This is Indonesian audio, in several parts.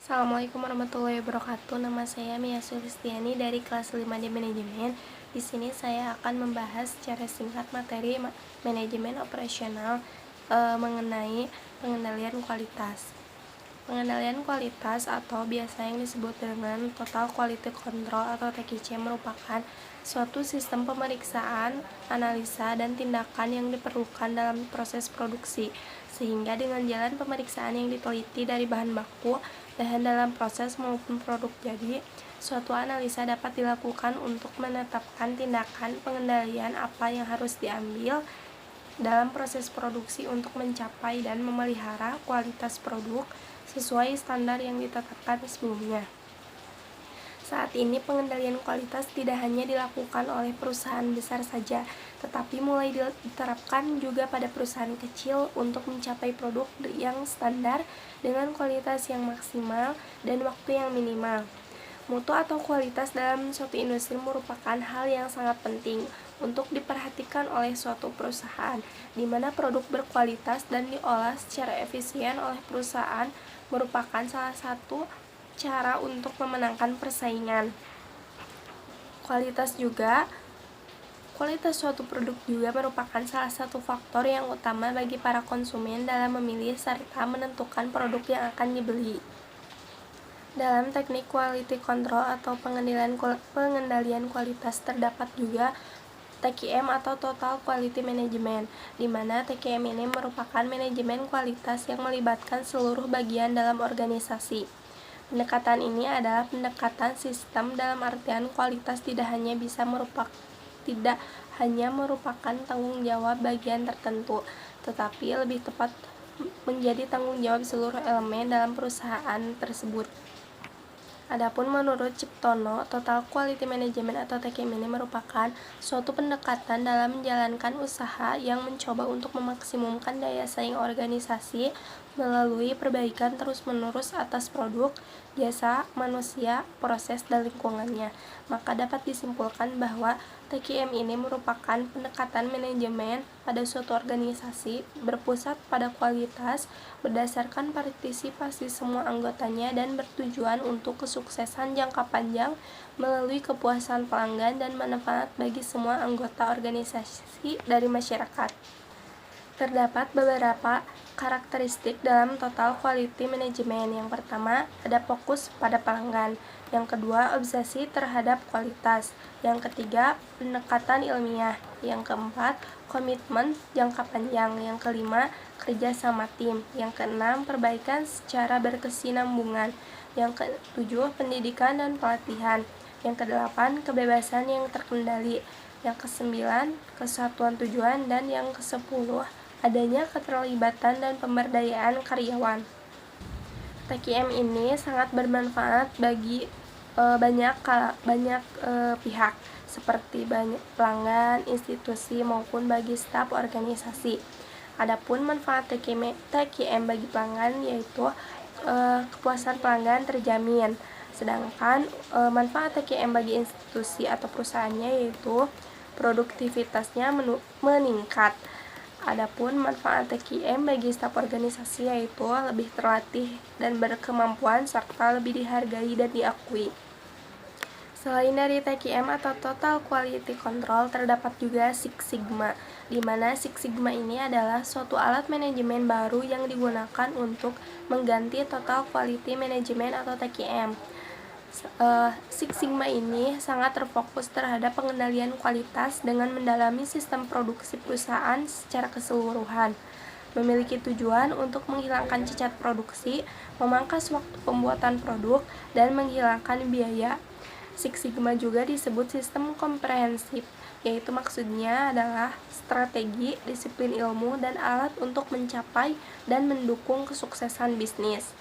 Assalamualaikum warahmatullahi wabarakatuh. Nama saya Mia Sulistiani dari kelas 5 di manajemen. Di sini saya akan membahas secara singkat materi manajemen operasional mengenai pengendalian kualitas. Pengendalian kualitas atau biasa yang disebut dengan Total Quality Control atau TQC merupakan suatu sistem pemeriksaan, analisa, dan tindakan yang diperlukan dalam proses produksi, sehingga dengan jalan pemeriksaan yang diteliti dari bahan baku, bahan dalam proses maupun produk jadi, suatu analisa dapat dilakukan untuk menetapkan tindakan pengendalian apa yang harus diambil dalam proses produksi untuk mencapai dan memelihara kualitas produk sesuai standar yang ditetapkan sebelumnya. Saat ini pengendalian kualitas tidak hanya dilakukan oleh perusahaan besar saja, tetapi mulai diterapkan juga pada perusahaan kecil untuk mencapai produk yang standar dengan kualitas yang maksimal dan waktu yang minimal. Mutu atau kualitas dalam suatu industri merupakan hal yang sangat penting untuk diperhatikan oleh suatu perusahaan, di mana produk berkualitas dan diolah secara efisien oleh perusahaan merupakan salah satu cara untuk memenangkan persaingan. Kualitas suatu produk juga merupakan salah satu faktor yang utama bagi para konsumen dalam memilih serta menentukan produk yang akan dibeli. Dalam teknik quality control atau pengendalian kualitas terdapat juga TQM atau Total Quality Management, di mana TQM ini merupakan manajemen kualitas yang melibatkan seluruh bagian dalam organisasi. Pendekatan ini adalah pendekatan sistem dalam artian kualitas tidak hanya merupakan tanggung jawab bagian tertentu, tetapi lebih tepat menjadi tanggung jawab seluruh elemen dalam perusahaan tersebut. Adapun menurut Ciptono, Total Quality Management atau TQM ini merupakan suatu pendekatan dalam menjalankan usaha yang mencoba untuk memaksimumkan daya saing organisasi melalui perbaikan terus-menerus atas produk, jasa, manusia, proses, dan lingkungannya. Maka dapat disimpulkan bahwa TQM ini merupakan pendekatan manajemen pada suatu organisasi berpusat pada kualitas berdasarkan partisipasi semua anggotanya dan bertujuan untuk kesuksesan jangka panjang melalui kepuasan pelanggan dan manfaat bagi semua anggota organisasi dari masyarakat. Terdapat beberapa karakteristik dalam Total Quality Management. Yang pertama, ada fokus pada pelanggan. Yang kedua, obsesi terhadap kualitas. Yang ketiga, pendekatan ilmiah. Yang keempat, komitmen jangka panjang. Yang kelima, kerja sama tim. Yang keenam, perbaikan secara berkesinambungan. Yang ketujuh, pendidikan dan pelatihan. Yang kedelapan, kebebasan yang terkendali. Yang kesembilan, kesatuan tujuan. Dan yang kesepuluh, adanya keterlibatan dan pemberdayaan karyawan. TQM ini sangat bermanfaat bagi banyak pihak, seperti banyak pelanggan, institusi, maupun bagi staf organisasi. Adapun manfaat TQM bagi pelanggan yaitu kepuasan pelanggan terjamin. Sedangkan manfaat TQM bagi institusi atau perusahaannya yaitu produktivitasnya meningkat. Adapun manfaat TQM bagi staf organisasi yaitu lebih terlatih dan berkemampuan serta lebih dihargai dan diakui. Selain dari TQM atau Total Quality Control, terdapat juga Six Sigma, di mana Six Sigma ini adalah suatu alat manajemen baru yang digunakan untuk mengganti Total Quality Management atau TQM. Six Sigma ini sangat terfokus terhadap pengendalian kualitas dengan mendalami sistem produksi perusahaan secara keseluruhan. Memiliki tujuan untuk menghilangkan cacat produksi, memangkas waktu pembuatan produk, dan menghilangkan biaya. Six Sigma juga disebut sistem komprehensif, yaitu maksudnya adalah strategi, disiplin ilmu, dan alat untuk mencapai dan mendukung kesuksesan bisnis.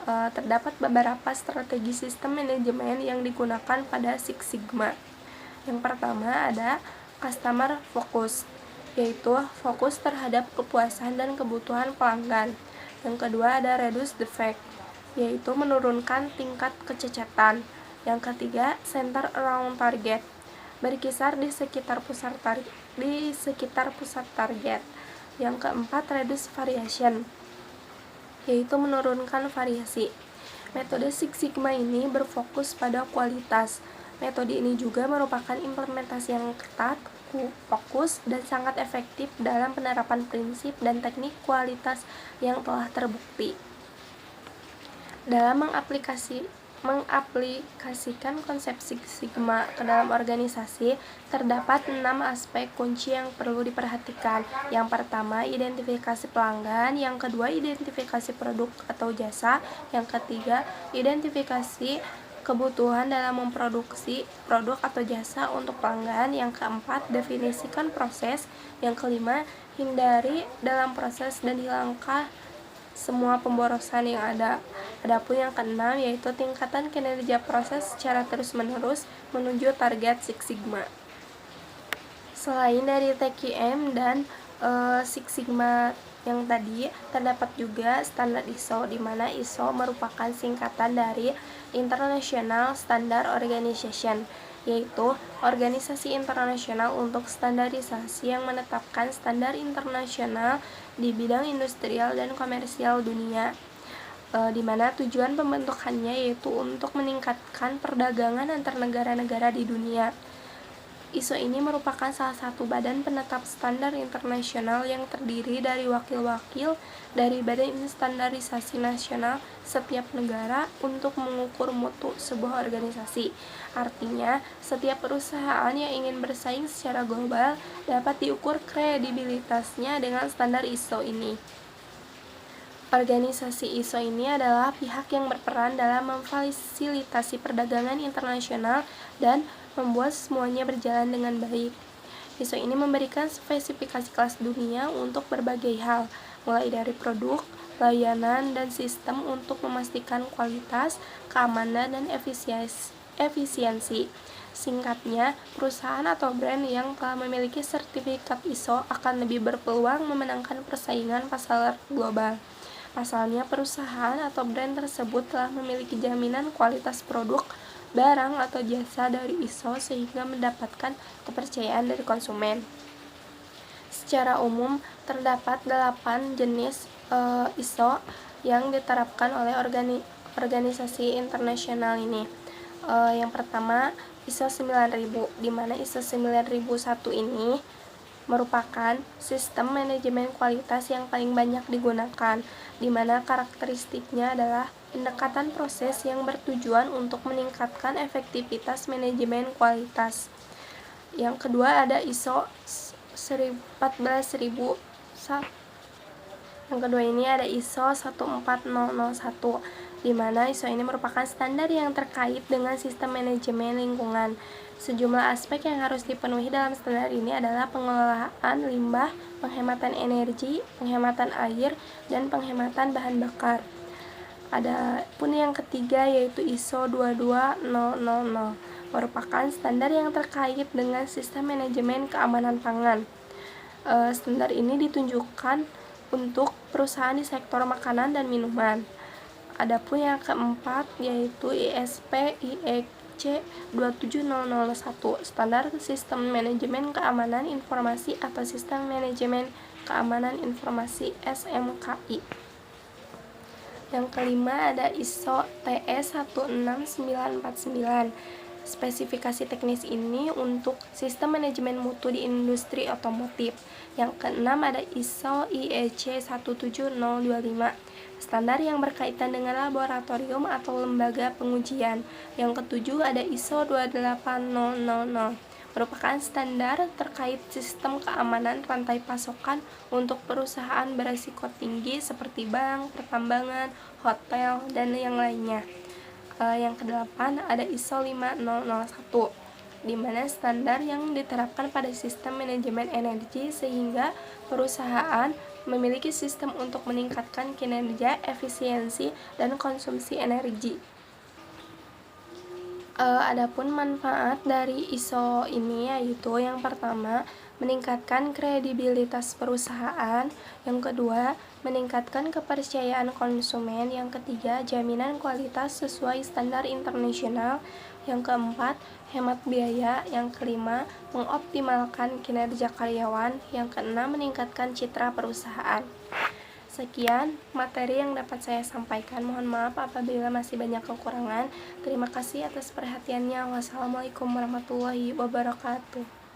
Terdapat beberapa strategi sistem manajemen yang digunakan pada Six Sigma. Yang pertama ada customer focus, yaitu fokus terhadap kepuasan dan kebutuhan pelanggan. Yang kedua ada reduce defect, yaitu menurunkan tingkat kecacatan. Yang ketiga center around target, berkisar di sekitar pusat target. Yang keempat reduce variation, yaitu menurunkan variasi. Metode Six Sigma ini berfokus pada kualitas. Metode ini juga merupakan implementasi yang ketat, fokus, dan sangat efektif dalam penerapan prinsip dan teknik kualitas yang telah terbukti. Dalam mengaplikasikan konsep Six Sigma ke dalam organisasi, terdapat 6 aspek kunci yang perlu diperhatikan. Yang pertama, identifikasi pelanggan. Yang kedua, identifikasi produk atau jasa. Yang ketiga, identifikasi kebutuhan dalam memproduksi produk atau jasa untuk pelanggan. Yang keempat, definisikan proses. Yang kelima, hindari dalam proses dan hilangkan semua pemborosan yang ada. Adapun yang keenam yaitu tingkatan kinerja proses secara terus-menerus menuju target Six Sigma. Selain dari TQM dan Six Sigma yang tadi, terdapat juga standar ISO, di mana ISO merupakan singkatan dari International Standard Organization, yaitu organisasi internasional untuk standarisasi yang menetapkan standar internasional di bidang industrial dan komersial dunia, di mana tujuan pembentukannya yaitu untuk meningkatkan perdagangan antar negara-negara di dunia. ISO ini merupakan salah satu badan penetap standar internasional yang terdiri dari wakil-wakil dari Badan Standarisasi Nasional setiap negara untuk mengukur mutu sebuah organisasi. Artinya, setiap perusahaan yang ingin bersaing secara global dapat diukur kredibilitasnya dengan standar ISO ini. Organisasi ISO ini adalah pihak yang berperan dalam memfasilitasi perdagangan internasional dan membuat semuanya berjalan dengan baik. ISO ini memberikan spesifikasi kelas dunia untuk berbagai hal, mulai dari produk, layanan, dan sistem untuk memastikan kualitas, keamanan, dan efisiensi. Singkatnya, perusahaan atau brand yang telah memiliki sertifikat ISO akan lebih berpeluang memenangkan persaingan pasar global. Pasalnya, perusahaan atau brand tersebut telah memiliki jaminan kualitas produk, barang, atau jasa dari ISO sehingga mendapatkan kepercayaan dari konsumen. Secara umum, terdapat 8 jenis ISO yang diterapkan oleh organisasi internasional ini. Yang pertama, ISO 9000, di mana ISO 9001 ini merupakan sistem manajemen kualitas yang paling banyak digunakan, di mana karakteristiknya adalah pendekatan proses yang bertujuan untuk meningkatkan efektivitas manajemen kualitas. Yang kedua ada ISO 14001. Yang kedua ini ada ISO 14001, di mana ISO ini merupakan standar yang terkait dengan sistem manajemen lingkungan. Sejumlah aspek yang harus dipenuhi dalam standar ini adalah pengelolaan limbah, penghematan energi, penghematan air, dan penghematan bahan bakar. Ada pun yang ketiga yaitu ISO 22000, merupakan standar yang terkait dengan sistem manajemen keamanan pangan. Standar ini ditunjukkan untuk perusahaan di sektor makanan dan minuman. Adapun yang keempat yaitu ISP IEC 27001, standar sistem manajemen keamanan informasi atau sistem manajemen keamanan informasi SMKI. Yang kelima ada ISO TS 16949. Spesifikasi teknis ini untuk sistem manajemen mutu di industri otomotif. Yang keenam ada ISO IEC 17025, standar yang berkaitan dengan laboratorium atau lembaga pengujian. Yang ketujuh ada ISO 28000, merupakan standar terkait sistem keamanan rantai pasokan untuk perusahaan beresiko tinggi seperti bank, pertambangan, hotel, dan yang lainnya. Yang kedelapan ada ISO 5001, di mana standar yang diterapkan pada sistem manajemen energi sehingga perusahaan memiliki sistem untuk meningkatkan kinerja, efisiensi, dan konsumsi energi. Adapun manfaat dari ISO ini yaitu yang pertama, meningkatkan kredibilitas perusahaan. Yang kedua, meningkatkan kepercayaan konsumen. Yang ketiga, jaminan kualitas sesuai standar internasional. Yang keempat, hemat biaya. Yang kelima, mengoptimalkan kinerja karyawan. Yang keenam, meningkatkan citra perusahaan. Sekian materi yang dapat saya sampaikan. Mohon maaf apabila masih banyak kekurangan. Terima kasih atas perhatiannya. Wassalamualaikum warahmatullahi wabarakatuh.